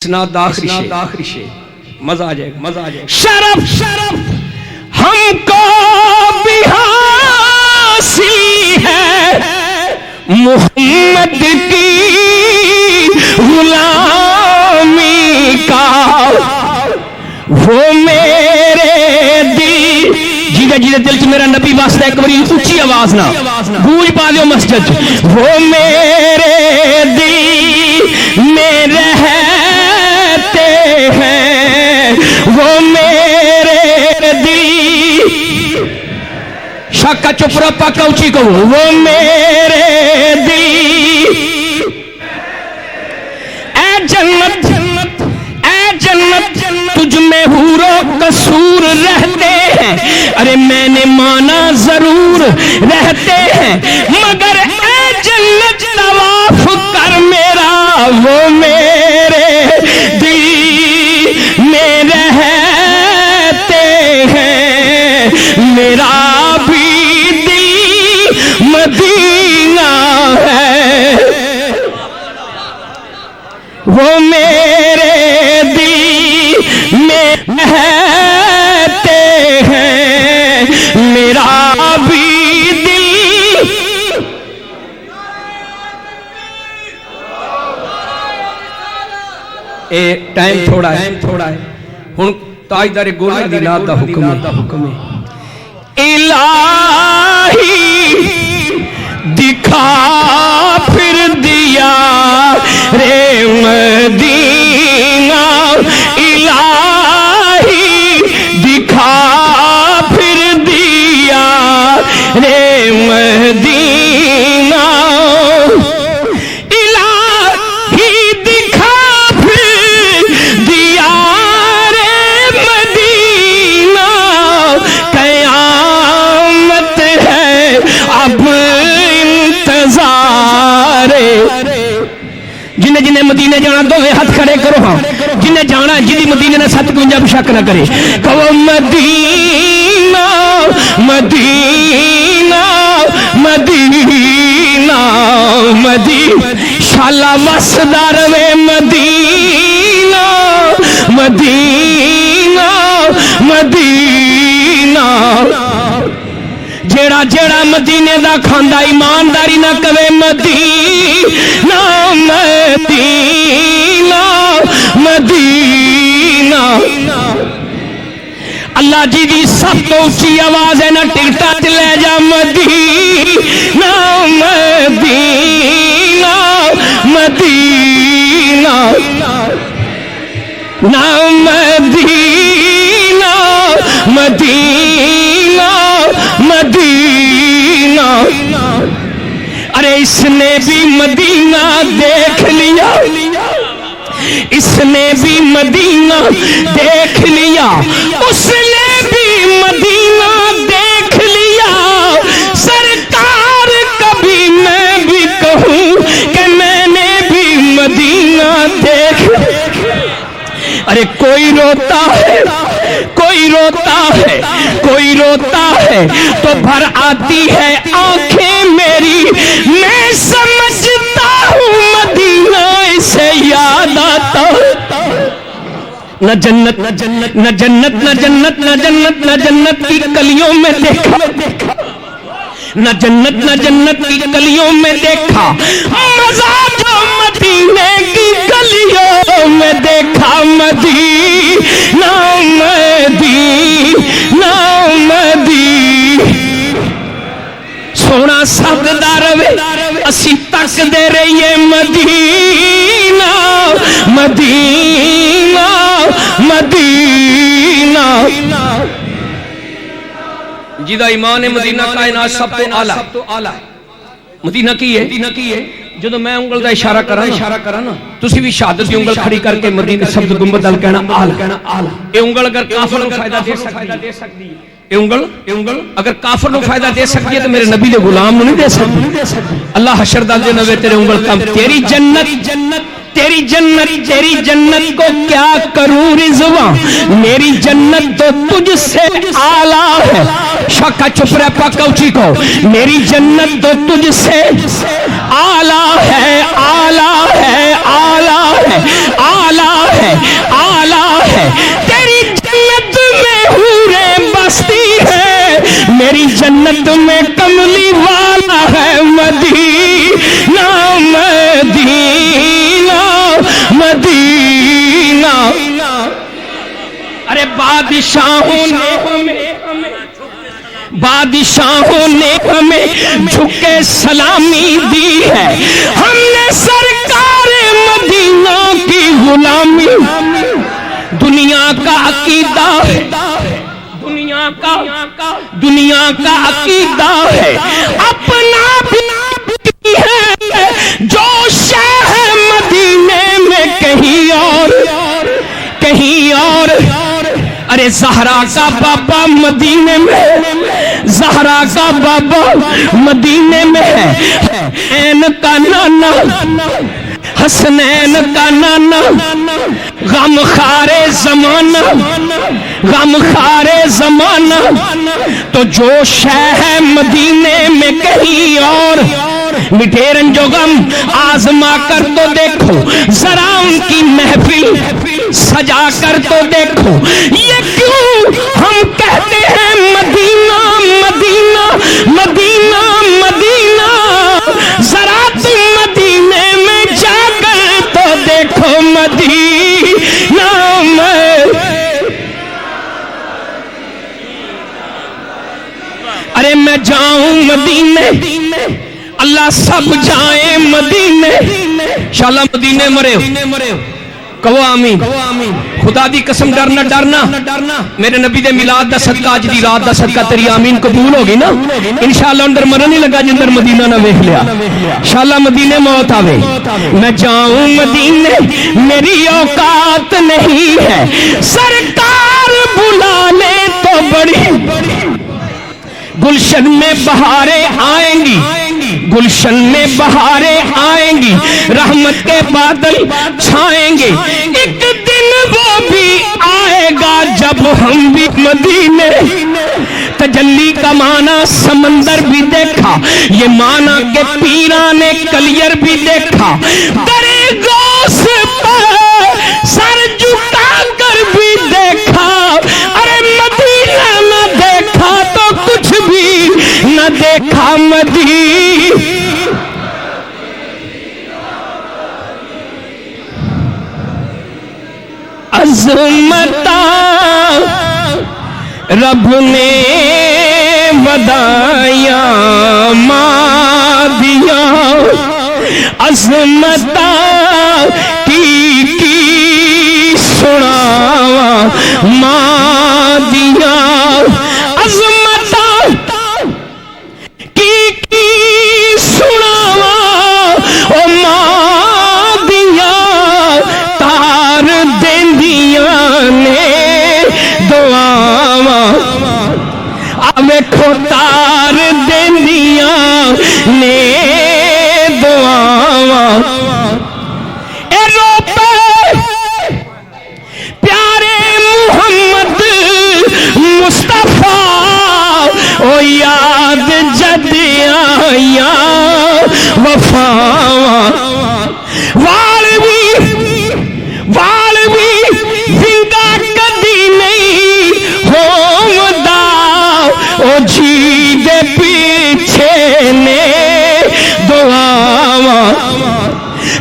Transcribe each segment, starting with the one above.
آخری شے مزہ آ جائے گا شرف ہم کو بھی حاصل ہے محمد کی غلامی کا وہ میرے دل جیدے دل چ میرا نبی واسطہ ایک بڑی اونچی آواز نہ گونج پا دیو مسجد وہ میرے دل میں رہتے ہیں وہ میرے دل شاکا چپرا پاکا اونچی کو وہ میرے دل اے جنت تجھ میں حور و قصور رہتے ہیں ارے میں نے مانا ضرور رہتے ہیں مگر اے جنت طواف کر میرا وہ میرے دل میں رہتے ہیں میرا بھی دل مدینہ ہے وہ میرے میں رہتے ہیں میرا بھی دل ٹائم تھوڑا ہے ہن تاجدار گولڑا دی نات دا حکم ہے الہی دکھا پھر دیا رے مدینہ الہی دکھا پھر دیا رے مدینہ الہی دکھا پھر دیا رے مدینہ قیامت ہے اب انتظار جنہیں مدینے جانا دو ہاتھ کھڑے کرو ہاں جنہیں جانا جنہیں مدینے نے 752 شک نہ کرے کہو مدینہ مدینہ مدینہ مدینہ شالا وسدار وے مدینہ مدینہ مدینہ جیڑا جیڑا مدینے دا کھاندا ایمانداری نہ کہے مدینہ مدینہ مدینہ اللہ جی دی سب تو اونچی آواز ہے نہ ٹکٹا تے لے جا مدینہ مدینہ مدینہ نہ مدینہ مدینہ مدینہ ارے اس نے بھی مدینہ دیکھ لیا اس نے بھی مدینہ دیکھ لیا اس نے بھی مدینہ دیکھ لیا سرکار کبھی میں بھی کہوں کہ میں نے بھی مدینہ دیکھ ارے کوئی روتا ہے کوئی روتا ہے کوئی روتا ہے تو بھر آتی ہے آنکھیں میری میں سمجھتا ہوں مدینہ اسے یاد آتا نہ جنت نہ جنت نہ جنت نہ جنت نہ جنت نہ جنت کی کلیوں میں دیکھا نہ جنت نہ جنت کی گلیوں میں دیکھا مزہ جو مدینے کی گلیوں میں دیکھا مدینہ مدینہ مدینہ سونا سبدا روے اسی تک دے رہیے مدینہ مدینہ مدینہ جیدہ ایمان مدینہ کائنات سب تو آلہ مدینہ کی ہے جدو میں انگل دا اشارہ کرانا تسی بھی شہادت دی انگل کھڑی کر کے مدینہ سب گنبد دل کہنا آلہ اے انگل اگر کافر نو فائدہ دے سکتی ہے اے انگل اگر کافر نو فائدہ دے سکتی ہے تو میرے نبی دے غلام نو نہیں دے سکتی اللہ حشر دل دے نوے تیرے انگل کام تیری جنت کو کیا کروں رضوان میری جنت تو تجھ سے آلہ ہے شاکا چپ رہ پاکا اچھی کو میری جنت تو تجھ سے آلہ ہے آلہ ہے آلہ ہے آلہ جنت میں کملی والا ہے مدینہ مدینہ مدینہ. ارے بادشاہوں نے ہمیں جھکے سلامی دی ہے، ہم نے سرکار مدینہ کی غلامی. دنیا کا عقیدہ ہے، دنیا کا عقیدہ ہے اپنا بھی ہے جو شاہ مدینے میں کہیں اور. ارے زہرا کا بابا مدینے میں، زہرا کا بابا مدینے میں ہے. حسین کا نانا، حسنین کا نانا، غم خارے زمانہ، غم خارے زمانہ. تو جو شہ مدینے میں کہیں اور. مٹھے رنجو غم آزما کر تو دیکھو ذرا ان کی محفل سجا کر تو دیکھو. یہ کیوں ہم کہتے ہیں مدینہ مدینہ مدینہ مدینہ. ذرا تم مدینے میں جا کر تو دیکھو مدینہ میں. ارے میں جاؤں مدینے، اللہ سب جائیں مدینے. انشاءاللہ مدینے مرے ہو کہو آمین. خدا دی قسم ڈرنا ڈرنا میرے نبی دے میلاد دا صدقہ اج دی رات دا صدقہ تیری آمین قبول ہوگی نا. انشاءاللہ اندر مرن نہیں لگا جندر مدینہ نہ ویکھ لیا. انشاءاللہ مدینے موت آوے. میں جاؤں مدینے میری اوقات نہیں ہے، سرکار بلا لے تو بڑی. گلشن میں بہاریں آئیں گی، گلشن میں بہاریں آئیں گی، رحمت کے بادل چھائیں گے. ایک دن وہ بھی آئے گا جب ہم بھی مدینے. تجلی کا معنی سمندر بھی دیکھا، یہ معنی کہ پیران کلیر بھی دیکھا. درے غوث پر سر جھکا کر بھی دیکھا. ارے مدینہ نہ دیکھا تو کچھ بھی نہ دیکھا. مدینہ عظمتاں رب نے ودائیاں ماں دیا، عظمتاں کی سناوا ماں دیا. عظمتاں کی سناوا او ماں دیا. تار دیندیاں نے دعاواں، ویکھو تار دیندیاں نے دعاواں. اے رو پے پیارے محمد مصطفیٰ او یاد جد آیا وفاواں. وال بھی ونگا کدی نہیں ہومدا او جی دے پیچھے نے دعاواں.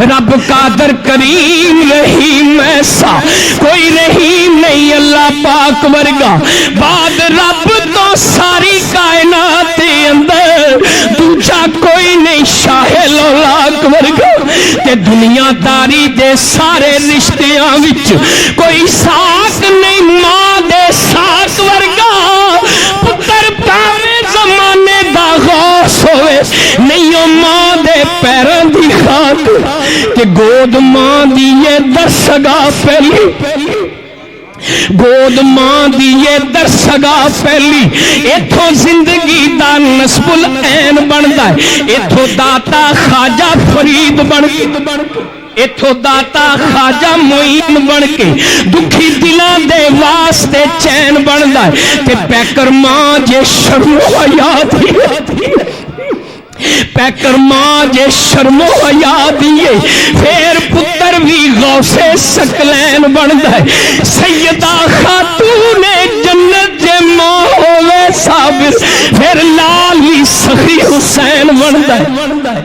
رب قادر کریم رحیم ایسا کوئی رحیم نہیں اللہ پاک ورگا. بعد رب تو ساری کائنات اندر دوجا کوئی نہیں شاہ لولاک ورگا. تے دنیا داری دے سارے رشتیاں وچ کوئی ساک نہیں ماں دے ساک ورگا. پتر پاوے زمانے دا غوث ہوئے نہیں او ماں دے پیراں دی خاک. کہ گود ماں دیئے درسگا پہلی، گود ماں دیئے درسگا پہلی. ایتھوں زندگی دا نصب العین بندا ہے، ایتھوں داتا خواجہ فرید بن کے، ایتھوں داتا خواجہ معین بن کے دکھی دلاں دے واسطے چین بندا ہے. تے پیکر ماں جے شرم و حیا دی، پیکر ماں جے شرم و حیا دیے پھر پتر بھی غوث ثقلین بندا ہے. سیدہ خاتون جنت جے ماں ہوے صابر پھر لال بھی سخی حسین بندا ہے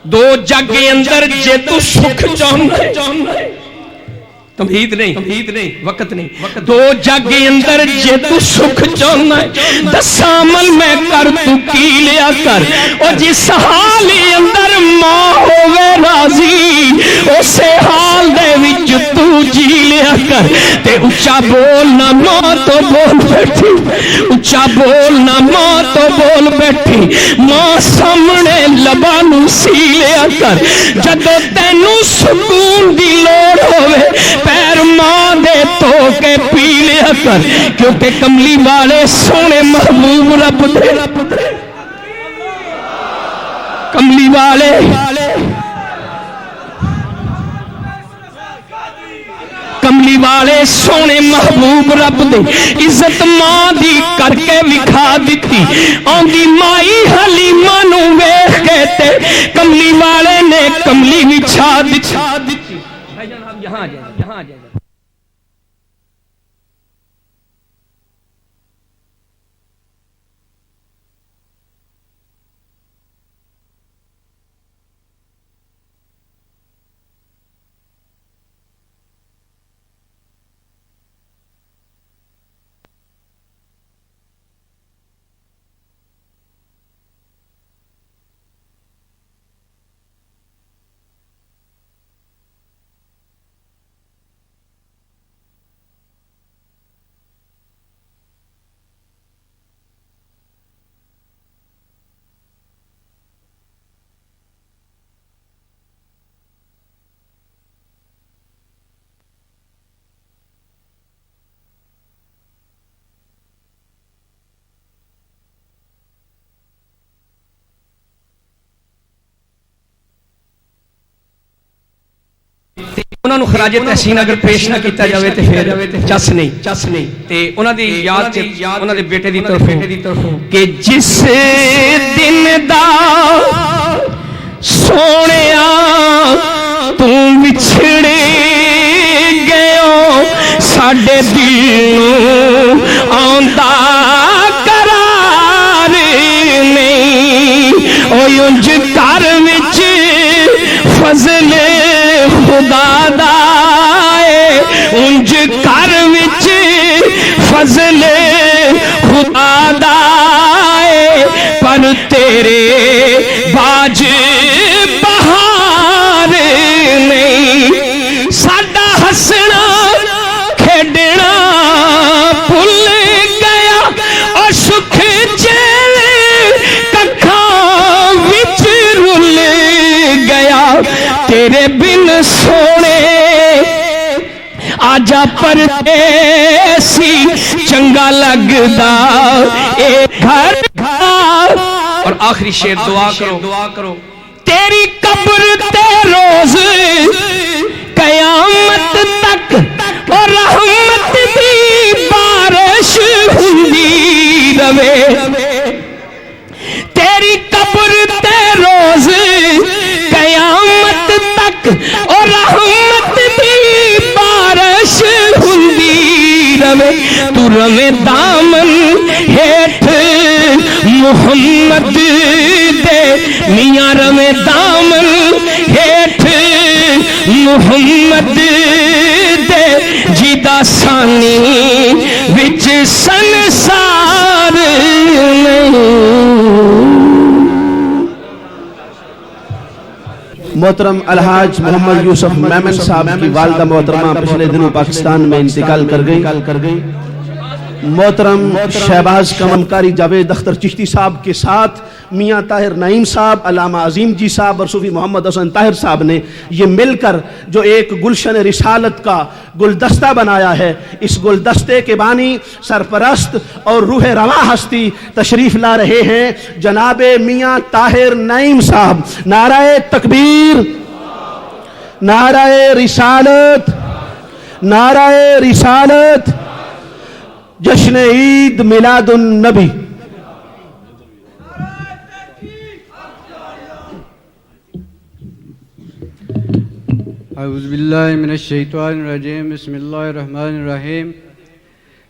دو جگ اندر جے تو سکھ چاہنا ہے تمہید نہیں وقت نہیں دو جگ اندر جے تو سکھ چاہنا ہے دساں عمل میں کر تو کی لیا کر اور جس حال اندر ماں ہوئے راضی اسے حال دے وچ تو جی لیا کر تے اچھا بولنا ماں تو بول بیٹھی اچھا بولنا ماں تو بول بیٹھی ماں سامنے لبانو سی لیا کر جدو تینوں سکون دی لوڑ ہوئے پیر ماں دے تو کے پی لیا کر کیونکہ کملی والے سونے محبوب رب دے کملی والے کملی والے سونے محبوب رب دے عزت ماں دی کر کے وکھا دیتی آن دی مائی حلیمہ نو ویکھ کے تے کملی والے نے کملی وچھا دیتی بھائی جان آپ یہاں آ جائیں انہوں نے خراج تحسین اگر پیش نہ کیتا جاوے تے پھر چس نہیں تے انہوں دی یاد انہوں دے بیٹے دی طرفوں کہ جس دن دا سونیا تو بچھڑے گئے ساڈے دل آندا قرار نہیں او انج کر وچ فضل خدا دائے انج کر وچ فضل خدا دائے پر تیرے باج بہار نہیں ساڈا ہسنا کھیڈنا بھل گیا اور سکھ چیلے ککھاں وچ رل گیا تیرے بن سونے آجا پردیسی چنگا لگدا اے گھر اور آخری شعر دعا کرو تیری قبر تے روز قیامت تک اور رحمت دی بارش ہوندی رہے تیری قبر تے روز قیامت تک اور رحمت دی بارش ہوندی رہے تو روے دامن ہیٹھ محمد دے میاں روے دامن ہیٹھ محمد دے جیدہ سانی وچ سنسار محترم الحاج محمد یوسف میمن صاحب کی والدہ محترمہ پچھلے دنوں پاکستان میں انتقال کر گئی محترم شہباز کمنکاری جاوید اختر چشتی صاحب کے ساتھ میاں طاہر نعیم صاحب علامہ عظیم جی صاحب اور صوفی محمد حسن طاہر صاحب نے یہ مل کر جو ایک گلشن رسالت کا گلدستہ بنایا ہے اس گلدستے کے بانی سرپرست اور روح رواں ہستی تشریف لا رہے ہیں جناب میاں طاہر نعیم صاحب نعرہ تکبیر نعرہ رسالت نعرہ رسالت جشن عید میلاد النبی اعوذ باللہ من الشیطان الرجیم بسم اللہ الرحمن الرحیم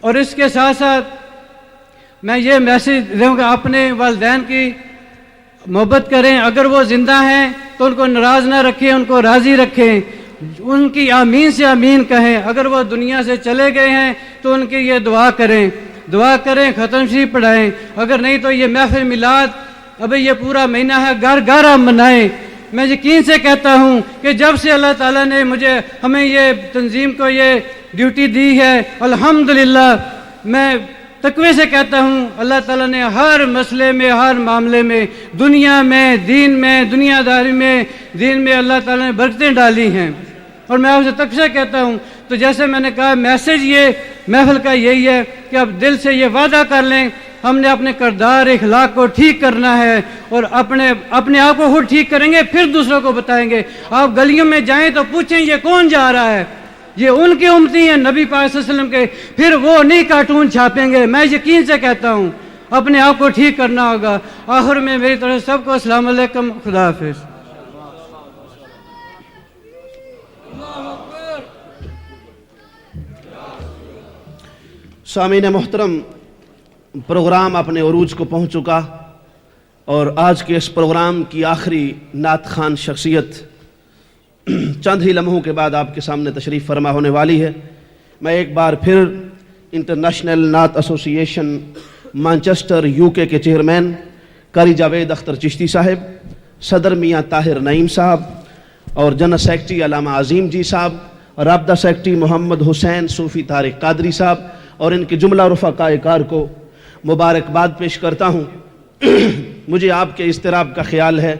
اور اس کے ساتھ ساتھ میں یہ میسیج دوں گا اپنے والدین کی محبت کریں، اگر وہ زندہ ہیں تو ان کو ناراض نہ رکھیں، ان کو راضی رکھیں، ان کی آمین سے آمین کہیں، اگر وہ دنیا سے چلے گئے ہیں تو ان کی یہ دعا کریں، ختم شریف پڑھائیں، اگر نہیں تو یہ محفل میلاد ابھی یہ پورا مہینہ ہے گھر گھر آپ منائیں۔ میں یقین سے کہتا ہوں کہ جب سے اللہ تعالیٰ نے ہمیں یہ تنظیم کو یہ ڈیوٹی دی ہے، الحمدللہ میں تقوی سے کہتا ہوں اللہ تعالیٰ نے ہر مسئلے میں، ہر معاملے میں، دنیا میں، دین میں، دنیا داری میں، دین میں اللہ تعالیٰ نے برکتیں ڈالی ہیں۔ اور میں آپ سے تقوی سے کہتا ہوں، تو جیسے میں نے کہا میسیج یہ محفل کا یہی ہے کہ آپ دل سے یہ وعدہ کر لیں ہم نے اپنے کردار اخلاق کو ٹھیک کرنا ہے، اور اپنے آپ کو خود ٹھیک کریں گے پھر دوسروں کو بتائیں گے۔ آپ گلیوں میں جائیں تو پوچھیں یہ کون جا رہا ہے، یہ ان کی امتی ہیں نبی پاک صلی اللہ علیہ وسلم کے، پھر وہ نہیں کارٹون چھاپیں گے۔ میں یقین سے کہتا ہوں اپنے آپ کو ٹھیک کرنا ہوگا۔ آخر میں میری طرف سب کو السلام علیکم، خدا حافظ۔ سامعین محترم، پروگرام اپنے عروج کو پہنچ چکا، اور آج کے اس پروگرام کی آخری نعت خوان شخصیت چند ہی لمحوں کے بعد آپ کے سامنے تشریف فرما ہونے والی ہے۔ میں ایک بار پھر انٹرنیشنل نعت ایسوسی ایشن مانچسٹر UK کے چیئرمین قاری جاوید اختر چشتی صاحب، صدر میاں طاہر نعیم صاحب، اور جنرل سیکرٹری علامہ عظیم جی صاحب، رابطہ سیکرٹری محمد حسین صوفی طارق قادری صاحب اور ان کے جملہ رفقائے کار کو مبارکباد پیش کرتا ہوں۔ مجھے آپ کے اضطراب کا خیال ہے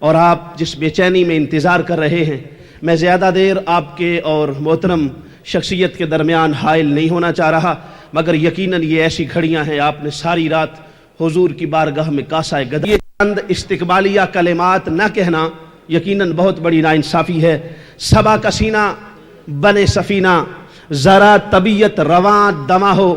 اور آپ جس بے چینی میں انتظار کر رہے ہیں، میں زیادہ دیر آپ کے اور محترم شخصیت کے درمیان حائل نہیں ہونا چاہ رہا، مگر یقیناً یہ ایسی گھڑیاں ہیں آپ نے ساری رات حضور کی بارگاہ میں کاسہ گدا، یہ چند استقبالیہ کلمات نہ کہنا یقیناً بہت بڑی ناانصافی ہے۔ صبا کا سینہ بنے سفینہ، ذرا طبیعت رواں دما ہو،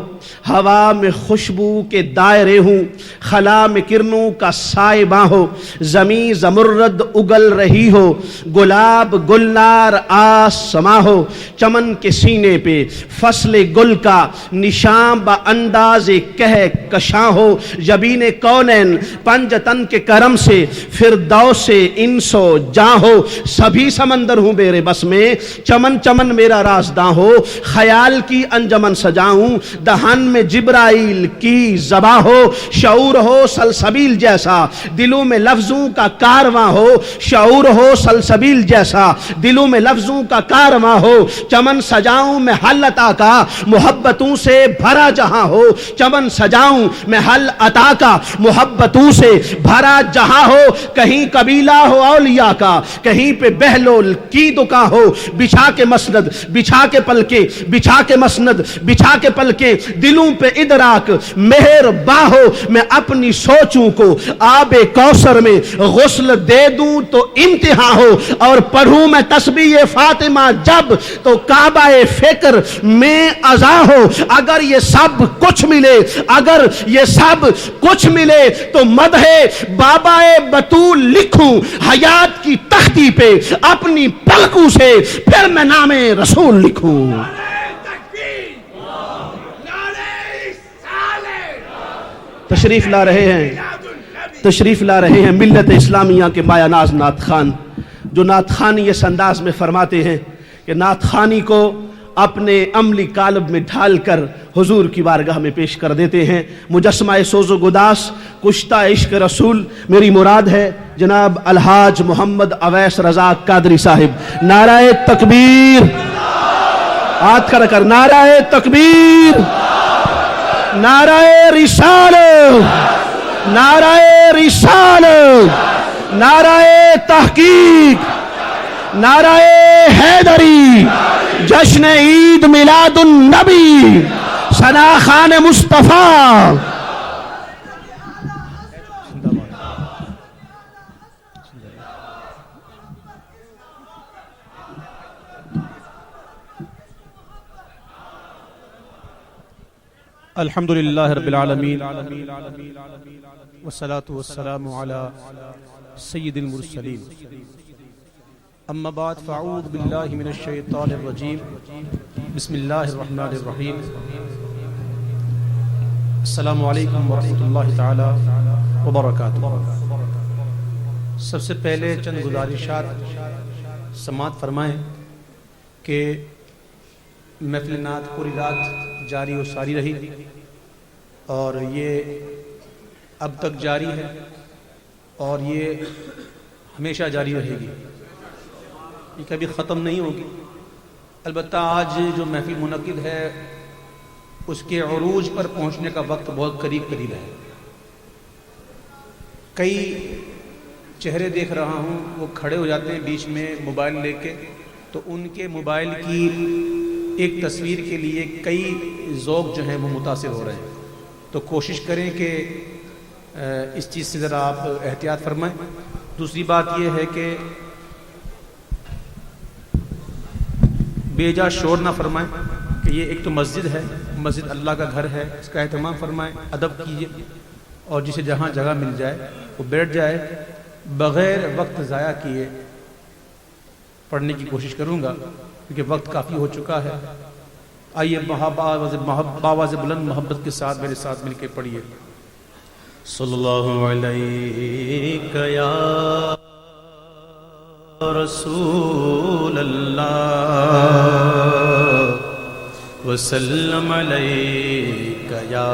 ہوا میں خوشبو کے دائرے ہوں، خلا میں کرنوں کا سائباں ہو، زمیں زمرد اگل رہی ہو، گلاب گلنار آسماں ہو، چمن کے سینے پہ فصل گل کا نشان با انداز کہکشاں ہو، جبین کونین پنجتن کے کرم سے فردوس انس و جاں ہو، سبھی سمندر ہوں میرے بس میں، چمن چمن میرا رازداں ہو، خیال کی انجمن سجاؤں، دہن میں جبرائیل کی زباں ہو، شعور ہو سلسبیل جیسا دلوں میں لفظوں کا کارواں ہو، شعور ہو سلسبیل جیسا دلوں میں لفظوں کا کارواں ہو، چمن سجاؤں میں حل عطا کا محبتوں سے بھرا جہاں ہو، چمن سجاؤں میں حل عطا کا محبتوں سے بھرا جہاں ہو، کہیں قبیلہ ہو اولیاء کا، کہیں پہ بہلول کی دکان ہو، بچھا کے مسند بچھا کے پلکے، بچھا کے مسند بچھا کے پلکے، دلوں پہ ادراک مہرباں ہو، میں اپنی سوچوں کو آب کوثر میں غسل دے دوں تو امتحان ہو، اور پڑھوں میں تسبیح فاطمہ جب تو کعبہ فکر میں ازاں ہو، اگر یہ سب کچھ ملے، اگر یہ سب کچھ ملے تو مدح بابا بطول لکھوں حیات کی تختی پہ اپنی پلکوں سے، پھر میں نام رسول لکھوں۔ تشریف لا رہے ہیں ملت اسلامیہ کے مایہ ناز نعت خوان، جو نعت خوانی اس انداز میں فرماتے ہیں کہ نعت خوانی کو اپنے عملی قالب میں ڈھال کر حضور کی بارگاہ میں پیش کر دیتے ہیں۔ مجسمہ سوز و گداس کشتہ عشق رسول، میری مراد ہے جناب الحاج محمد اویس رضا قادری صاحب۔ نعرہ تکبیر، ہاتھ کھڑا کر، نعرہ تکبیر، نعرہ رسالت، نعرہ رسالت، نعرہ تحقیق، نعرہ حیدری، جشن عید میلاد النبی، ثنا خان مصطفیٰ۔ الحمدللہ رب العالمین والصلاة والسلام علی سید المرسلین، اما بعد فاعوذ باللہ من الشیطان الرجیم، بسم اللہ الرحمن الرحیم۔ السلام علیکم ورحمۃ اللہ تعالی وبرکاتہ۔ سب سے پہلے چند گزارشات سماعت فرمائیں کہ محفل نعت پوری رات جاری و ساری رہی اور یہ اب تک جاری ہے اور یہ ہمیشہ جاری رہے گی، یہ کبھی ختم نہیں ہوگی۔ البتہ آج جو محفل منعقد ہے اس کے عروج پر پہنچنے کا وقت بہت قریب ہے۔ کئی چہرے دیکھ رہا ہوں وہ کھڑے ہو جاتے ہیں بیچ میں موبائل لے کے، تو ان کے موبائل کی ایک تصویر کے لیے کئی ذوق جو ہیں وہ متاثر ہو رہے ہیں، تو کوشش کریں کہ اس چیز سے ذرا آپ احتیاط فرمائیں۔ دوسری بات یہ ہے کہ بے جا شور نہ فرمائیں کہ یہ ایک تو مسجد ہے، مسجد اللہ کا گھر ہے، اس کا اہتمام فرمائیں، ادب کیجیے، اور جسے جہاں جگہ مل جائے وہ بیٹھ جائے، بغیر وقت ضائع کیے پڑھنے کی کوشش کروں گا کیونکہ وقت کافی ہو چکا ہے۔ آئیے باواز بلند محبت کے ساتھ میرے ساتھ مل کے پڑھیے۔ صلی اللہ علیہ یا رسول اللہ وسلم علیک یا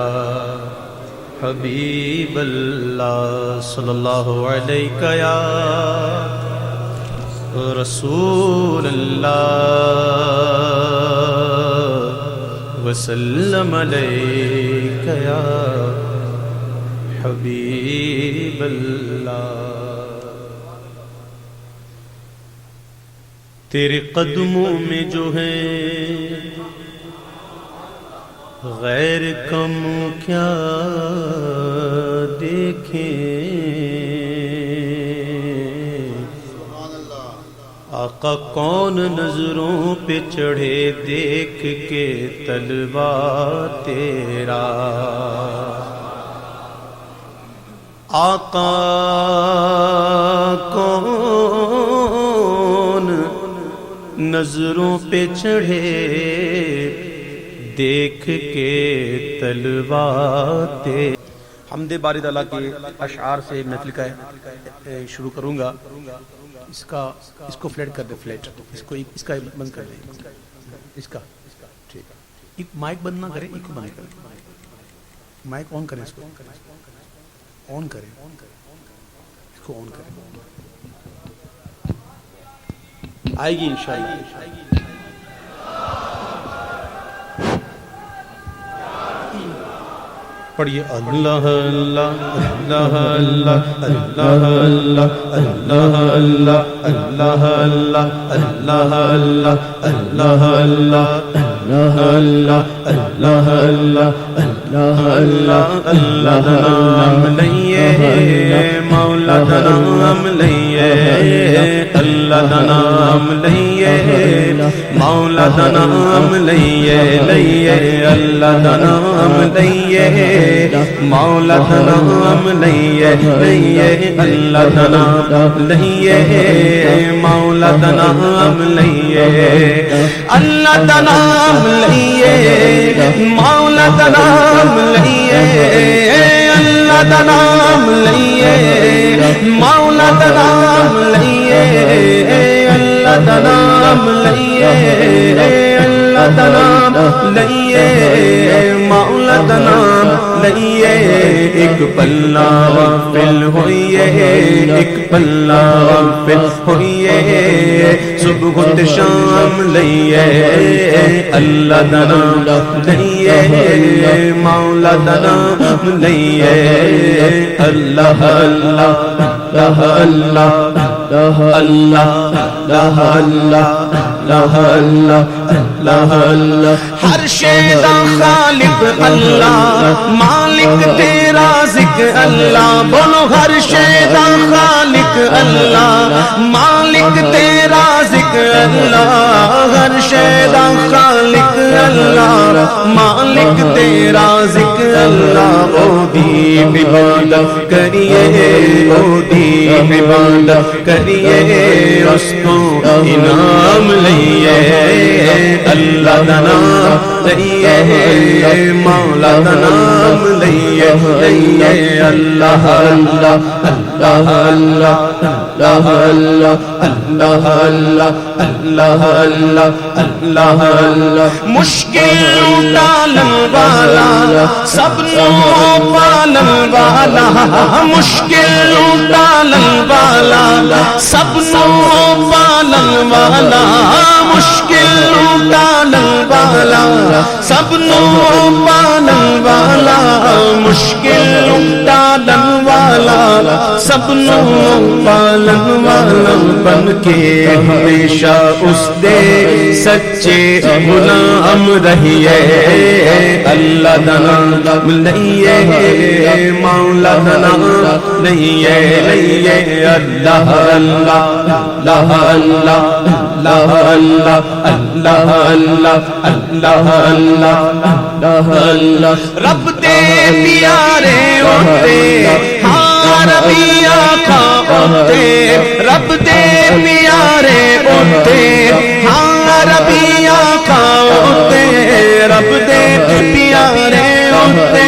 حبیب اللہ، صلی اللہ علیہ یا رسول اللہ وسلم علیک یا حبیب اللہ۔ تیرے قدموں میں جو ہے غیر کم کیا دیکھیں، آقا کون نظروں پہ چڑھے دیکھ کے طلبا تیرا، آقا کون نظروں پہ چڑھے دیکھ کے طلباتے۔ حمد باری تعالیٰ کے اشعار سے محفل کا شروع کروں گا۔ اس کو فلیٹ کر دے، فلیٹ اس کا بند کر دے، اس کا ٹھیک، مائک بند نہ کرے، ایک بند کرے، مائک آن کریں، اس کو آن کریں، اس کو آن کریں، آئے گی انشاءاللہ۔ پڑھیے اللہ اللہ اللہ اللہ اللہ اللہ اللہ اللہ اللہ اللہ اللہ اللہ اللہ اللہ نام لئیے مولا دا نام لئیے، اللہ دا نام لئیے مولا دا نام لئیے، لئیے اللہ دا نام لئیے مولا دا نام لئیے، لئیے اللہ دا نام لئیے مولا دا نام لئیے، اللہ دا نام لئیے مولا دا نام لئیے، اللہ دا نام لئیے مولا دا نام لئیے، اللہ دا نام لئیے اللہ دا نام لئیے مولا دا نام لئیے، ایک پلہ غافل ہوئیے، ایک پلہ غافل ہوئیے، صبح تے شام لئیے، اللہ دا نام لئیے مولا دا نام لئیے، اللہ اللہ اللہ اللہ اللہ اللہ اللہ اللہ، ہر شے دا خالق اللہ، مالک تے رازق اللہ، بولو ہر شے دا خالق اللہ، مالک تے رازق اللہ، ہر شے دا خالق اللہ، مالک خالق تیرا ذکر اللہ او دی عبادت کریے او دی عبادت کریے اس کو انعام لئیے اللہ دا نام لئیے مولا دا نام لئیے لئیے اللہ اللہ اللہ اللہ اللہ اللہ اللہ اللہ اللہ اللہ اللہ مشکل ڈالن والا سب نو پالن والا مشکل ڈالن والا سب نو پالن والا مشکل ڈالن والا سب نو پالن والا مشکل ڈالن والا سب نو پالن والا بن کے ہمیشہ اس دے سچے غلام رہیے اللہ دا نام لئیے مولا دا نام لئیے لئیے اللہ اللہ اللہ اللہ اللہ اللہ اللہ اللہ اللہ اللہ رب دے پیارے ہوتے ہاں ربی آقا ہوتے رب دے پیارے ہوتے ہاں ربی آقا ہوتے رب دے پیارے ہوتے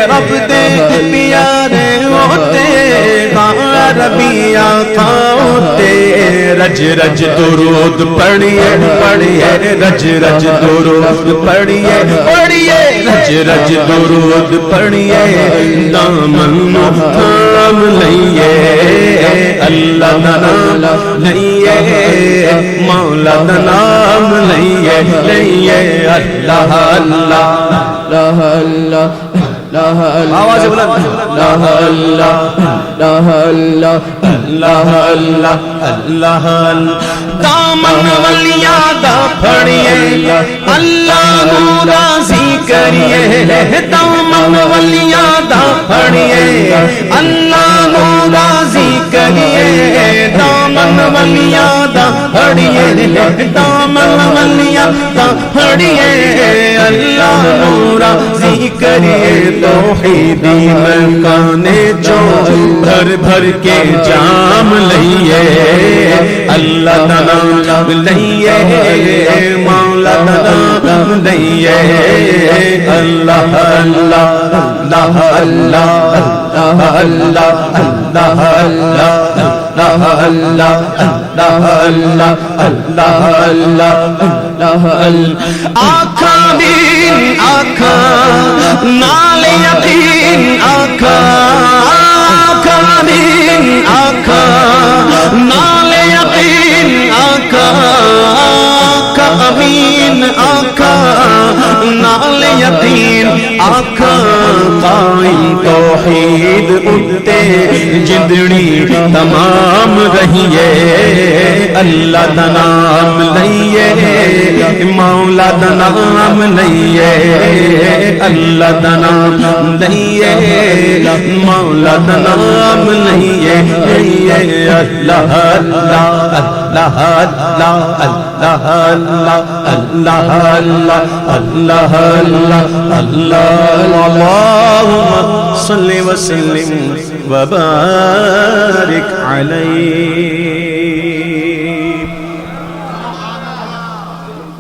رب دے پیارے ہوتے ہاں ربی آقا ہوتے رج رج درود پڑھیے پڑھیے رج رج درود پڑھیے پڑھیے رج رج درود پڑھیے دامن تھام لئیے اللہ دا نام لئیے مولا دا نام لئیے لئیے اللہ اللہ اللہ اللہ آواز بلند اللہ اللہ اللہ اللہ اللہ اللہ دامن ولیادہ پھڑیے اللہ نو راضی کریے دامن ولیادہ پھڑیے اللہ نو راضی کریے دامن ولیادہ پھڑیے دامن ولیادہ پھڑیے اللہ نو راضی کریے توحیدی ملکانے جو بھر بھر کے جام لئیے اللہ دا نام لئیے مولا دا نام لئیے اللہ اللہ اللہ اللہ اللہ اللہ اللہ اللہ اللہ اللہ اللہ آکھا دین آکھا نال یقین آکھا آکھا دین آکھا نال یقین آکھا آکھا امین آکھا نال یقین آکھا قائم توحید اتے جدڑی تمام رہیے اللہ دا نام لئیے مولا دا نام لئیے اللہ دا نام لئیے مولا دا نام لئیے لئیے اللہ اللہ اللہ اللہ اللہ اللہ اللہ اللہ اللہ اللہم صلی وسلم وبارک علیہ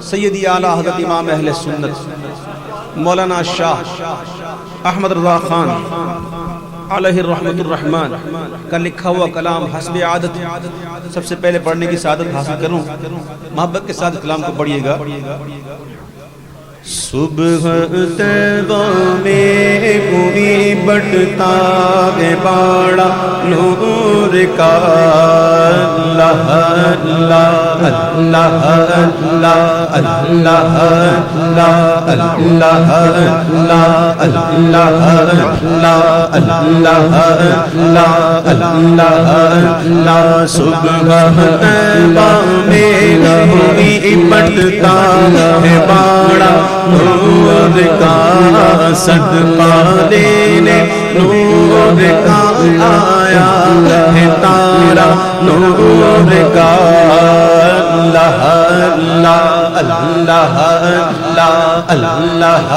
سیدی اعلی حضرت امام اہل سنت مولانا شاہ احمد رضا خان علیہ الرحمت الرحمن کا لکھا ہوا کلام حسب عادت سب سے پہلے پڑھنے کی سعادت حاصل کروں محبت کے ساتھ کلام کو پڑھیے گا صبح طیبہ میں کوئی بٹتا ہے باڑا نور کا اللہ اللہ اللہ اللہ اللہ اللہ اللہ صبح طیبہ میں کوئی بٹتا ہے باڑا نور کا صدقہ لینے نور کا آیا ہے تارا نور کا اللہ اللہ اللہ اللہ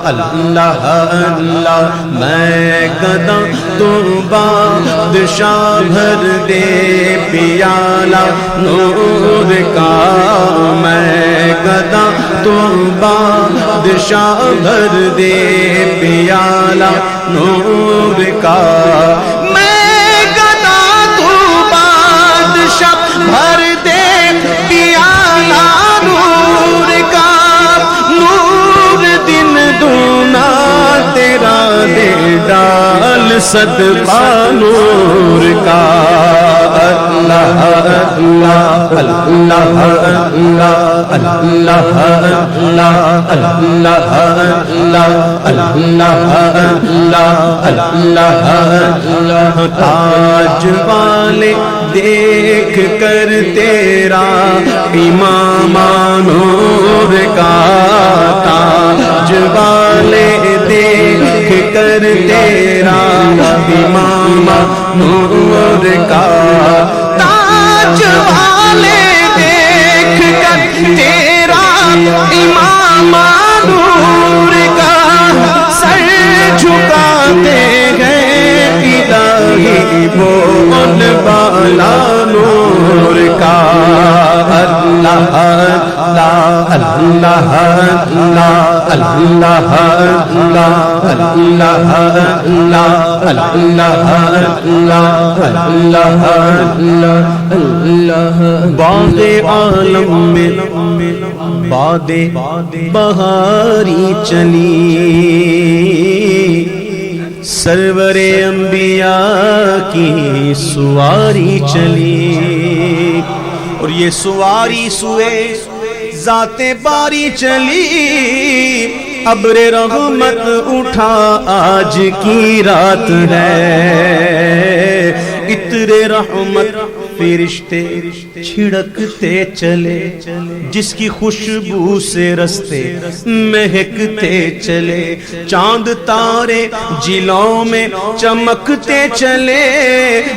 اللہ اللہ میں گدا تو بادشاہ بھر دے پیالہ نور کا میں گدا تو بادشاہ بھر دے پیالہ نور کا میں گدا تو بادشاہ بھر دے پیالہ نور کا نور دن دونا تیرا دے ڈال صدقہ نور کا اللہ اللہ اللہ اللہ اللہ اللہ اللہ اللہ تاج والے دیکھ کر تیرا امام نور کا تاج والے دیکھ کر تیرا امام نور کا تاج والے دیکھ کر تیرا امام نور کا سر جھکاتے گئے الہی بول بالا نور کا اللہ اللہ اللہ اللہ اللہ اللہ اللہ باغ عالم میں باد بہاری چلی سرور انبیاء کی سواری چلی اور یہ سواری سوئے ذات باری چلی ابر رحمت اٹھا آج کی رات ہے عطر رحمت فرشتے چھڑکتے چلے جس کی خوشبو سے رستے مہکتے چلے چاند تارے جلوں میں چمکتے چلے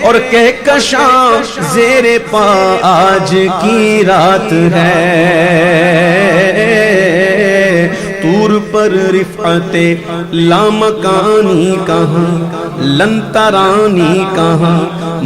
اور کہکشاں زیر پا آج کی رات ہے طور پر رفعت لامکانی کہاں لنترانی کہاں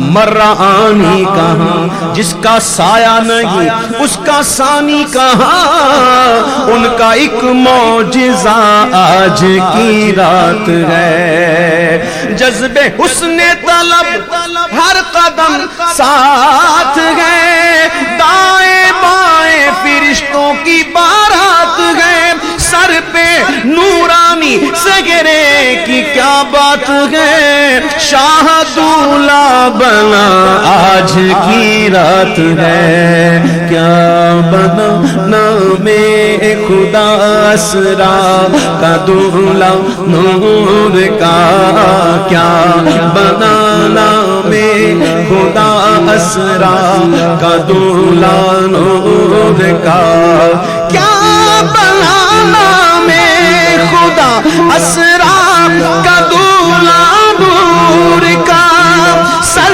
مرعانی کہاں جس کا سایہ نہیں اس کا ثانی کہاں ان کا ایک معجزہ آج کی رات ہے جذب حسن طلب ہر قدم ساتھ ہے دائیں بائیں فرشتوں کی بارات ہے سر پہ نورانی سگرے کی کیا بات ہے شاہ دولہ بنا آج کی رات ہے کیا بنا نام خدا اسرا کا دولہ نور کا کیا بنا نام خدا اسرا کا دولہ نور کا کیا بنا نام خدا اسرا کا دولہ نور کا سر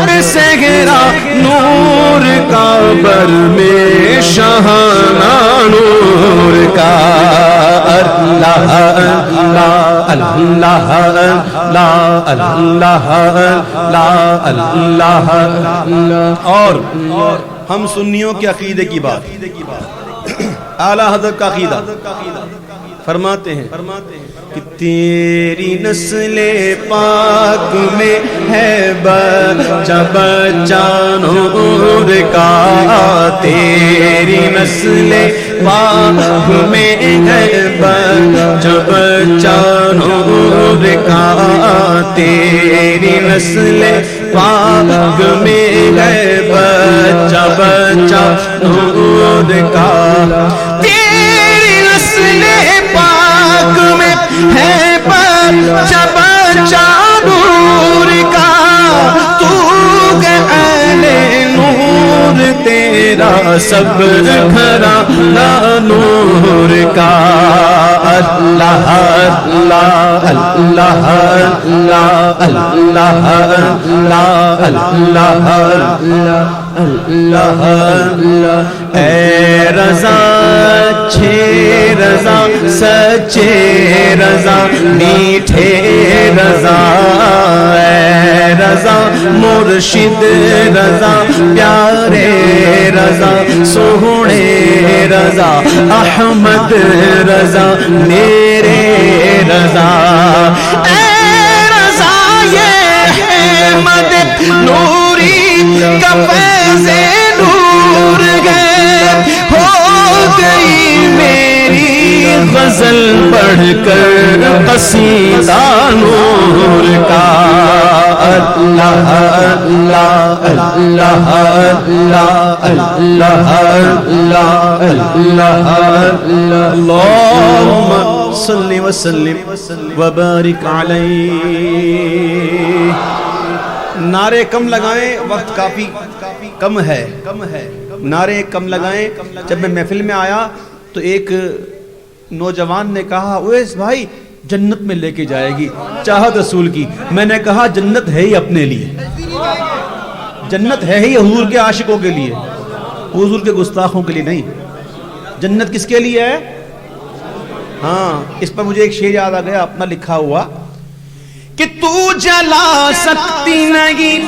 پہ سہرا نور کا بر میں شہانہ نور کا اللہ اللہ اللہ اللہ اللہ اللہ اور ہم سنیوں کے عقیدے کی بات اعلیٰ حضرت کا عقیدہ فرماتے ہیں کہ تیری نسل پاک میں ہے بچہ بچہ نور کا تیری نسل پاک میں ہے بچہ بچہ نور کا تیری نسل پاک میں ہے بچہ بچہ نور کا تیری نسل پاک میں ہے بچہ بچہ نور کا تو اہل نور تیرا سب گھرانہ نور کا اللہ اللہ اللہ اللہ اللہ اللہ اللہ اللہ اللہ اے رضا اچھے رضا سچے رضا میٹھے رضا اے رضا مرشد رضا پیارے رضا سوہنے رضا احمد رضا میرے رضا اے رضا یہ مدد نوری کا فیض نور گئے ہو گئی میری غزل پڑھ کر قصیدہ نور کا اللہ اللہ اللہ اللہ اللہ اللہ اللہ اللہم صلی وسلم وبارک علیہ. نعرے کم لگائیں، وقت کافی کم ہے، نعرے کم لگائیں. جب میں محفل میں آیا تو ایک نوجوان نے کہا اویس بھائی جنت میں لے کے جائے گی چاہت رسول کی. میں نے کہا جنت ہے ہی اپنے لیے، جنت ہے ہی حضور کے عاشقوں کے لیے، حضور کے گستاخوں کے لیے نہیں. جنت کس کے لیے ہے؟ ہاں اس پر مجھے ایک شعر یاد آ گیا اپنا لکھا ہوا کہ تو جلا سکتی نہیں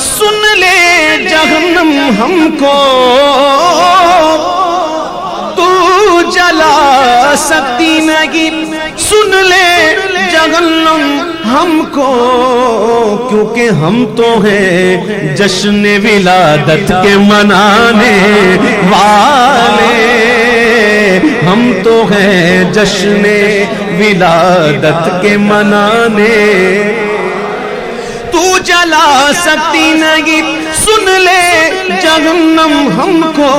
سن لے جہنم ہم کو، تو جلا سکتی نہیں سن لے جہنم ہم کو، کیونکہ ہم تو ہیں جشن ولادت کے منانے والے، ہم تو ہیں جشن ولادت کے منانے. تو جلا سکتی نہیں سن لے جہنم ہم کو،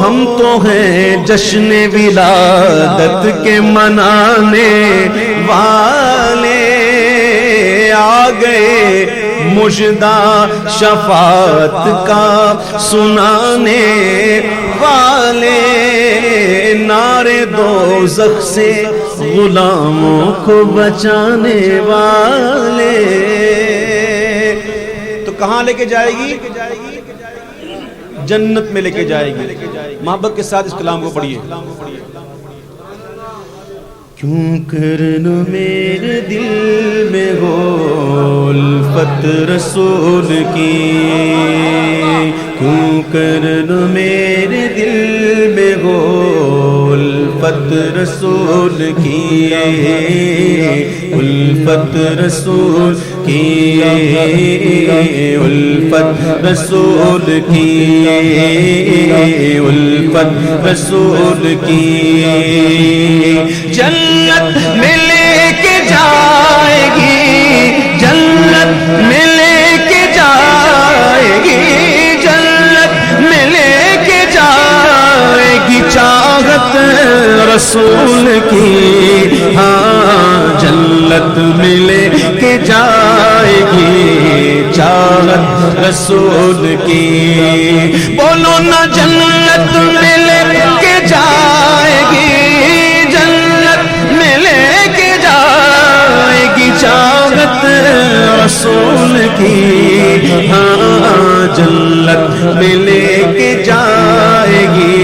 ہم تو ہیں جشن ولادت کے منانے والے. آ گئے مژدہ شفاعت کا سنانے والے، نعرے دوزخ سے غلاموں کو بچانے والے. تو کہاں لے کے جائے گی؟ جنت میں لے کے جائے گی. محبت کے ساتھ اس کلام کو پڑھیے. کیوں کرنو میرے دل میں ہو الفت رسول کی، کیوں کرنو میرے دل میں ہو الفت رسول کی، الفت رسول کی، الفت رسول کی، الفت رسول کی. جنت میں لے کے جائے گی، جنت میں لے کے جائے گی، جنت میں لے کے جائے گی چاہت رسول کی. ہاں جنت میں لے کے جائے گی چاہت رسول کی. بولو نا جنت میں لے کے جائے گی، چاہت رسول کی. ہاں جنت میں لے کے جائے گی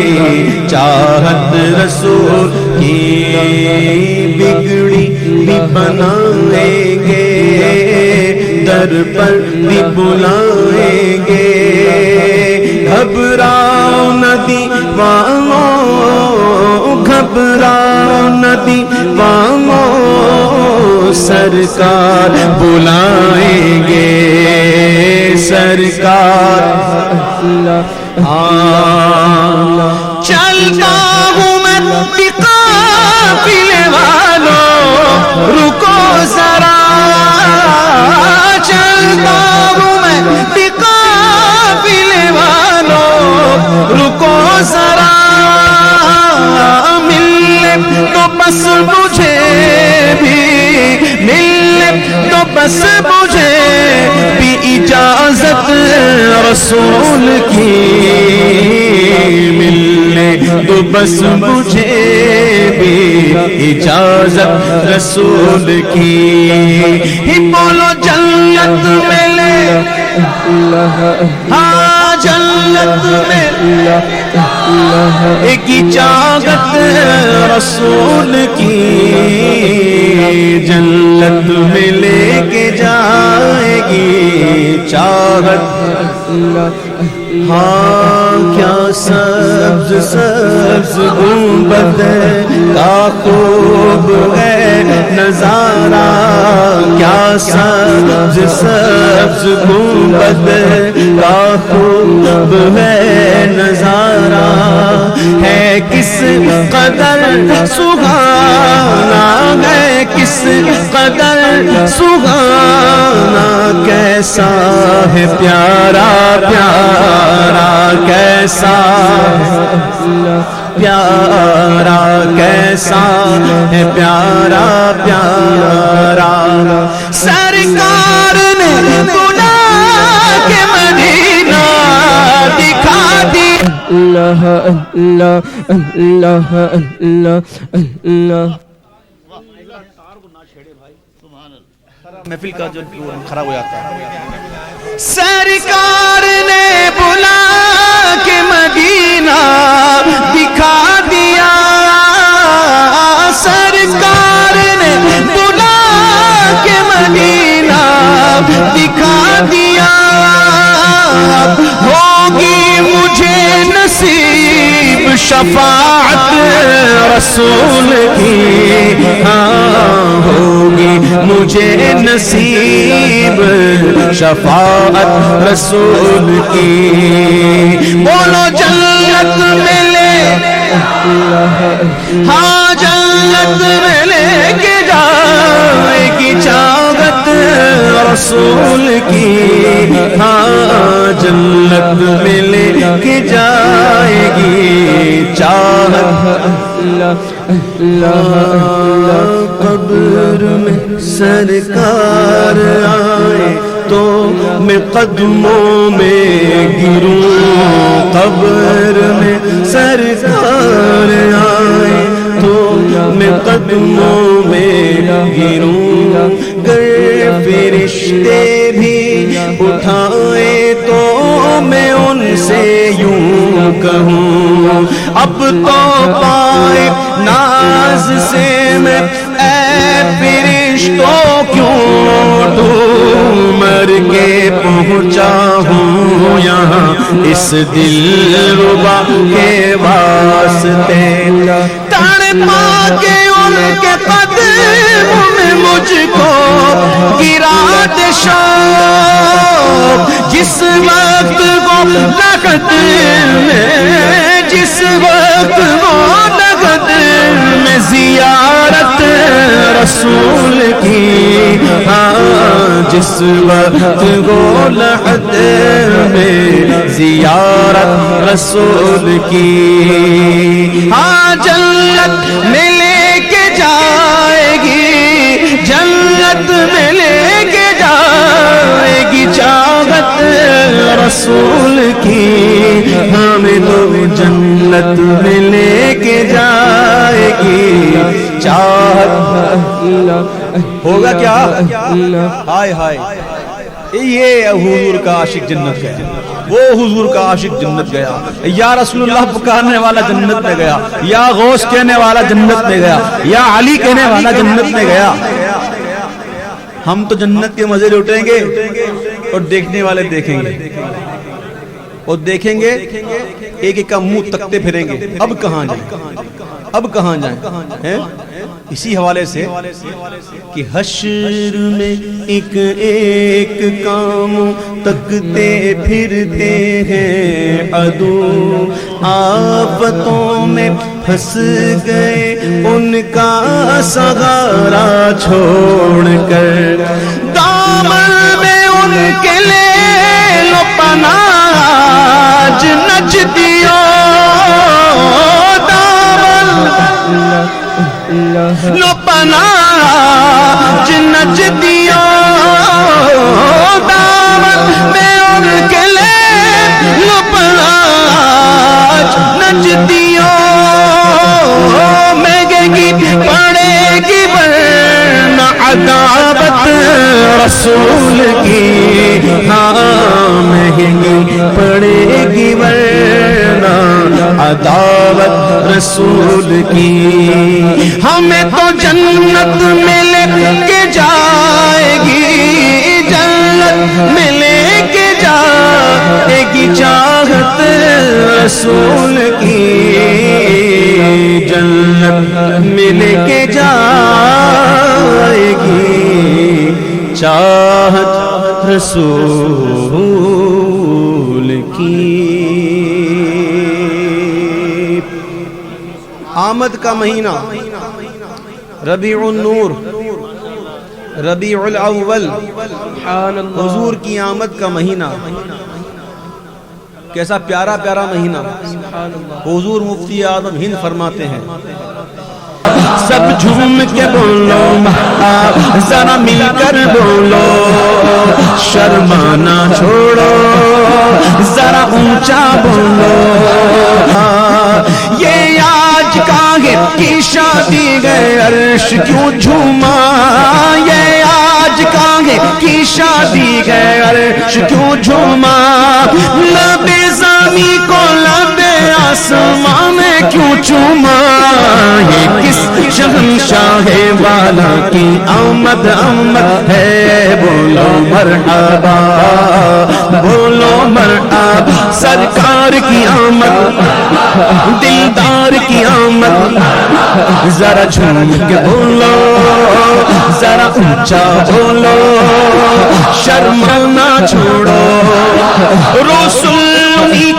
چاہت رسول کی. بگڑی بھی بنائیں گے، در پر بھی بلائیں گے، گھبراؤ نہ دیوانو، گھبراؤ نہ دیوانو، سرکار بلائیں گے، سرکار. چلتا ہوں میں قافلے والوں رکو ذرا، چلتا ہوں میں قافلے والوں رکو ذرا، ملے تو بس مجھے بھی، ملے تو بس مجھے بھی اجازت رسول کی، ملنے تو بس مجھے بھی اجازت رسول کی. ہی بولو جنت میں لے ہاں جنت میں ایک ہی چاہت رسول کی جنت میں لے کے جائے گی چاہت ہاں کیا سبز سبز گنبد کا خوب ہے نظارہ کیا سبز سبز گنبد کا خوب ہے نظارہ ہے کس قدر سہانا ہے کس قدر سہانا کیسا ہے پیارا پیارا کیسا پیارا کیسا ہے پیارا پیارا سرکار نے بلا کے مدینہ دکھا دی اللہ اللہ اللہ اللہ اللہ محفل کا جو خراب ہو جاتا ہے سرکار نے بلا کے مدینہ دکھا دیا سرکار نے بلا کے مدینہ دکھا دیا ہوگی مجھے نصیب شفاعت رسول کی ہاں ہوگی مجھے نصیب شفاعت رسول کی بولو جنت ملے ہاں جنت میں لے کے جائے گی چاہت رسول کی ہاں جنت میں لے کے جائے گی چاہت قبر میں سرکار آئے تو میں قدموں میں گروں قبر میں سرکار آئے تو میں قدموں میں گروں گر فرشتے بھی اٹھائے تو میں ان سے یوں کہوں اب تو پائے ناز سے میں اے فرشتوں کیوں مر کے پہنچا ہوں یہاں اس دل ربا کے واسطے تڑپا کے ان کے قدموں میں مجھ کو گرا دے شوق جس وقت وہ لگت میں جس وقت وہ لگت میں زیارت رسول کی ہاں جس وقت وہ لگت میں زیارت رسول کی ہاں جنت میں لے کے جائے گی جنت میں لے کے جائے گی چاہت رسول کی ہمیں تو جنت میں لے کے جائے گی چاہت ہوگا کیا ہائے ہائے یہ حضور کا عاشق جنت گیا وہ حضور کا عاشق جنت گیا یا رسول اللہ پکارنے والا جنت میں گیا یا غوث کہنے والا جنت میں گیا یا علی کہنے والا جنت میں گیا ہم تو جنت کے مزے لوٹیں گے اور دیکھنے والے دیکھیں گے اور دیکھیں گے ایک ایک کا منہ تکتے پھریں گے اب کہاں جائیں اب کہاں جائیں اسی حوالے سے کہ حشر میں ایک ایک کام تکتے پھرتے ہیں عدو آفتوں میں پھنس گئے ان کا سہارا چھوڑ کر دامن میں ان کے لے لو پناہ نجدیوں دامن لو پناہ نجدیوں دامن میں ان کے لے لو پناہ نجدیوں مہنگی پڑے گی ورنہ عذابت رسول کی ہاں پڑے گی ورنہ عداوت رسول کی. ہمیں تو جنت میں لے کے جائے گی، جنت میں لے کے جائے گی چاہت رسول کی، جنت میں لے کے جائے گی چاہت رسول کی. آمد کا مہینہ ربیع النور، ربیع الاول، حضور کی آمد کا مہینہ. کیسا پیارا پیارا مہینہ. حضور مفتی اعظم ہند فرماتے ہیں سب جھوم کے بولو ذرا مل کر بولو، شرمانا چھوڑو ذرا اونچا بولو. یہ آج کاہے کی شادی گئے عرش کیوں جھوما، یہ آج کاہے کی شادی گئے عرش کیوں جھوما. لب زمین کو لب آسمان میں کیوں چوما، یہ کس شہنشاہ والا کی آمد آمد ہے. بولو مرحبا، بولو مرحبا، سرکار کی آمد، دلدار کی آمد. ذرا جھوم کے بولو، ذرا اونچا بولو، شرمانا چھوڑو. رسول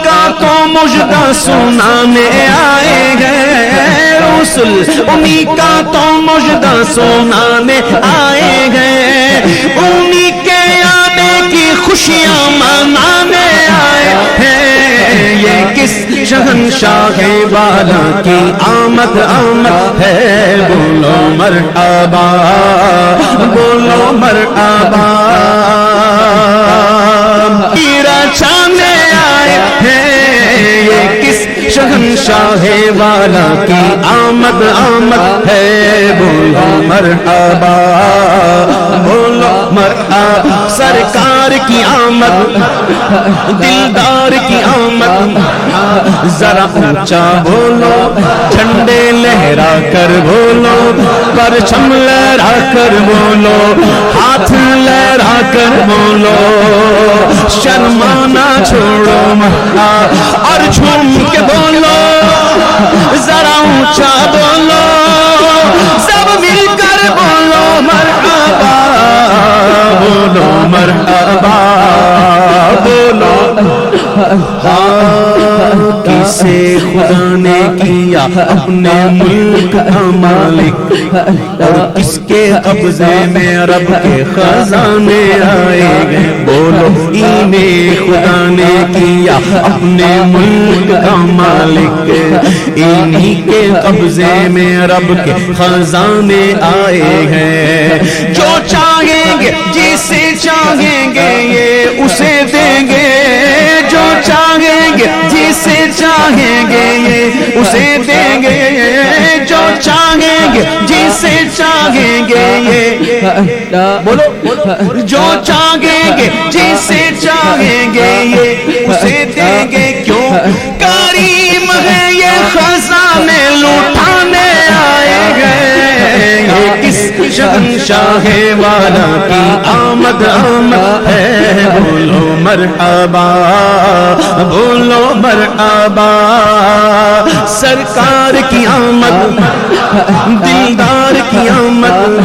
کا تو مجدہ سنانے آئے گئے، رسول انہی کا تو مجدہ سنانے آئے گئے، انہی کے آنے کی خوشیاں منانے آئے ہیں. یہ کس شہنشاہ والا کی آمد آمد ہے. بولو مرحبا، بولو مرحبا. چانے آئے ہیں، یہ کس شہنشاہ والا کی آمد آمد ہے. بولو مرحبا، بولو مرحبا، سرکار کی آمد، دلدار کی آمد. ذرا اونچا بولو، جھنڈے لہرا کر بولو، پرچم لہرا کر بولو، ہاتھ لہرا کر بولو. شرمانا چھوڑو اور جھوم کے بولو، ذرا اونچا بولو، سب مل کر بولو مرحبا، بولو مرحبا، بولو. کسے خدا نے کیا اپنے ملک کا مالک، اور کس کے قبضے میں رب کے خزانے آئے گئے. بولو انہیں خدا نے کیا اپنے ملک کا مالک، انہی کے قبضے میں رب کے خزانے آئے ہیں. جو چاہیں گے جسے چاہیں گے یہ اسے دیں گے، جو چاہیں گے جسے چاہیں گے یہ اسے دیں گے، جو چاہیں گے جسے چاہیں گے یہ بولو، جو چاہیں گے جسے چاہیں گے یہ اسے دیں گے. کیوں کریم ہے یہ خزانے لوٹانے آئے گئے. یہ کس شہنشاہ والا کی آمد آمد ہے. بولو مرحبا، بولو مرحبا، سرکار کی آمد، دلدار کی آمد.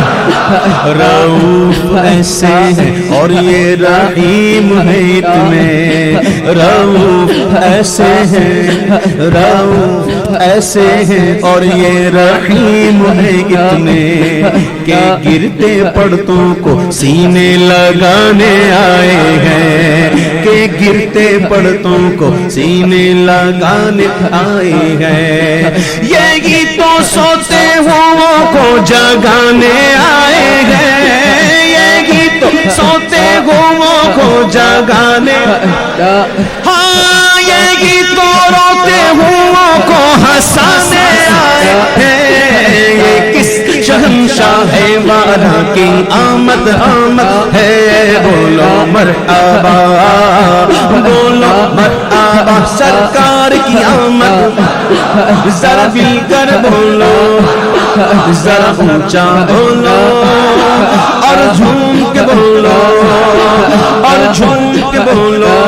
رؤوف ایسے ہے اور یہ رحیم ہے اتنے، رؤوف ایسے ہیں، رؤوف ایسے ہیں اور یہ رحیم ہے اتنے، کہ گرتے پڑتوں کو سینے لگانے آئے ہیں، کہ گرتے پڑتوں کو سینے لگانے آئے ہیں. یہی تو سوتے ہوں کو جگانے آئے ہیں، یہی تو سوتے ہوں کو جگانے. ہاں یہی تو روتے ہوں کو ہنسانے آئے ہیں. یہ کس شہنشاہ والا کی آمد آمد ہے، بولو مرحبا بولو مرحبا، سرکار کی آمد ذرا مل کر بولو، ذرا اونچا بولو اور جھوم کے بولو اور جھوم کے بولو،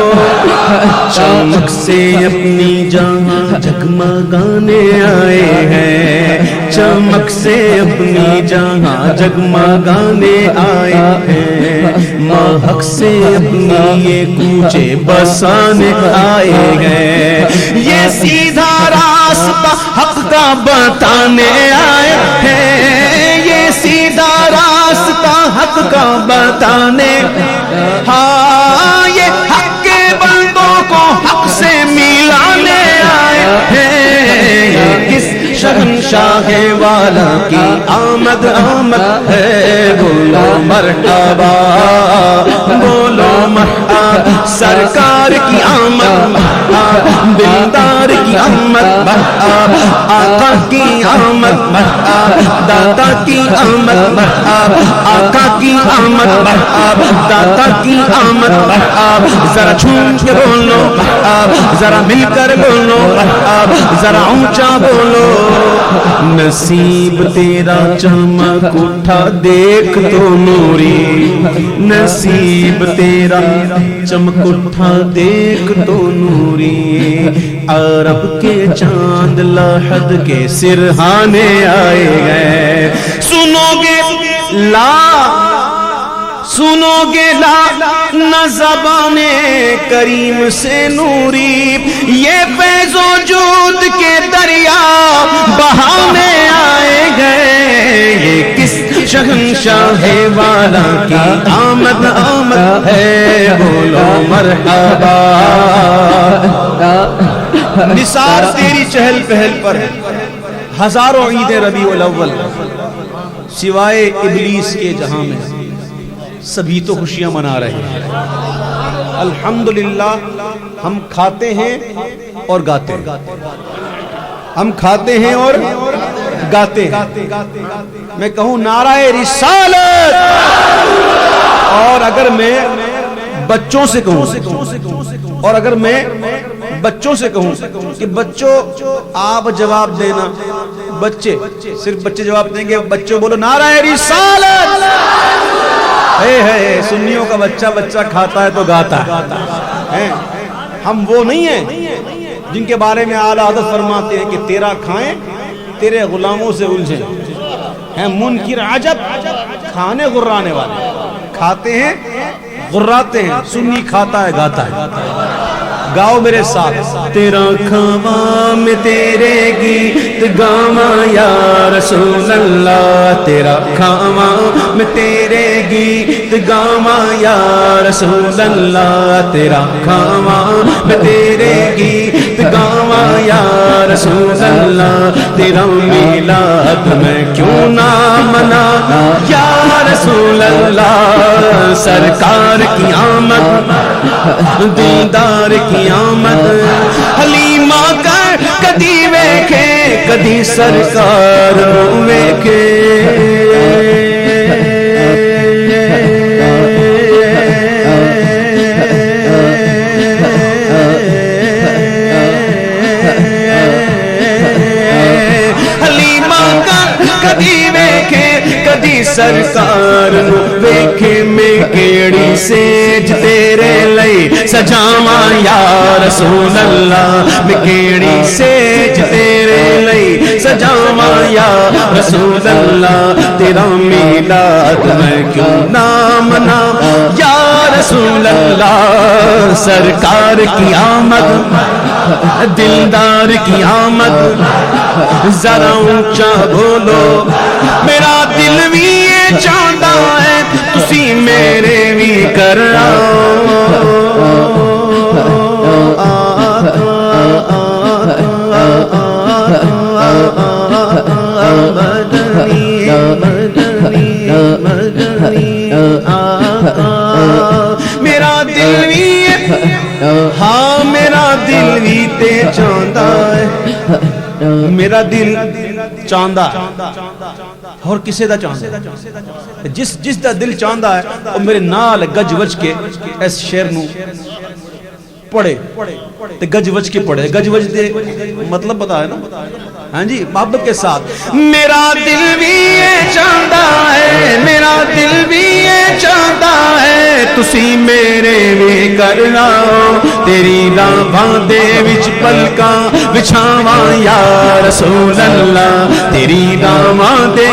چمک سے اپنی جہاں جگمگانے آئے ہیں، چمک سے اپنی جہاں جگمگانے آئے ہیں، مہک سے اپنی یہ کوچے بسانے آئے ہیں، یہ سیدھا راستہ حق کا بتانے آئے ہیں، یہ سیدھا راستہ حق کا بتانے، ہاں یہ حق کے بندوں کو حق سے ملانے آئے ہیں، یہ کس شہنشاہ والا کی آمد آمد ہے، بولو مرحبا بولو مرحبا، سرکار کی آمد مرحبا، دلدار کی آمد مرحبا، آقا کی آمد مرحبا، داتا کی آمد مرحبا، آقا کی آمد مرحبا، داتا کی آمد مرحبا، ذرا جھوم کے بولو مرحبا، ذرا مل کر بولو مرحبا، ذرا اونچا بولو، نصیب تیرا چمک اٹھا دیکھ تو نوری، نصیب تیرا چمک اٹھا دیکھ تو نوری، عرب کے چاند لاحد کے سرہانے آئے گئے، سنو گے لا سنو گے لا نہ زبان کریم سے نوری، یہ فیض و جود کے دریا بہانے آئے گئے، یہ کس شہنشاہ والا کی آمد آمد ہے، بولو مرحبا، نثار تیری چہل پہل پر ہزاروں عید ربیع الاول، سوائے ابلیس کے جہاں میں سبھی تو خوشیاں منا رہے ہیں، الحمدللہ ہم کھاتے ہیں اور گاتے ہیں، ہم کھاتے ہیں اور گاتے ہیں، میں کہوں نعرہ رسالت، اور اگر میں بچوں سے کہوں اور اگر میں بچوں سے کہوں کہ بچوں آپ جواب دینا، بچے صرف بچے جواب دیں گے، بچوں بولو نعرہ رسالت، ہے سنیوں کا بچہ بچہ کھاتا ہے تو گاتا ہے، ہم وہ نہیں ہیں جن کے بارے میں اعلیٰ حضرت فرماتے ہیں کہ تیرا کھائیں تیرے غلاموں سے الجھیں، ہیں منکر عجب کھانے غرانے والے، کھاتے ہیں غراتے ہیں، سنی کھاتا ہے گاتا ہے، گاؤ میرے ساتھ، تیرا کھاواں میں تیرے گیت گاواں یا رسول اللہ، تیرا کھاواں میں تیرے گیت گاواں یا رسول اللہ، تیرا کھاواں میں تیرے گیت گاواں یا رسول اللہ، تیرا میلاد میں کیوں نہ منا یا رسول اللہ، سرکار کی آمد دیدار کی آمد، حلیمہ کر کدی ویکھے کدی سرکار نو ویکھے، حلیمہ کر کدی ویکھے کدی سرکار نو ویکھے، میں کیڑی سیج تیرے لئی سجاواں یا رسول اللہ، میں کیڑی سیج تیرے لئی سجاواں یا رسول اللہ، تیرا میلاد میں کیوں نہ منا یا رسول اللہ، سرکار کی آمد دلدار کی آمد، ذرا اونچا بولو، میرا دل بھی یہ چاہتا ہے تسی میرے بھی کر میرا دل بھی ہاں میرا دل بھی تے چاہتا ہے، میرا دل چاہندا اور کسے دا چاہندا جس دا دل چاہندا ہے وہ میرے نال گج وج کے اس شعر نو پڑھے تے گج وج کے پڑھے. گج وج دے مطلب پتا ہے نا؟ ہاں جی محبت کے ساتھ. میرا دل بھی یہ چاہتا ہے, میرا دل بھی یہ چاہتا ہے, تسی میرے بھی کرنا تیری راہاں دے وچ پلکاں بچھاواں یا رسول اللہ, تیری راہاں دے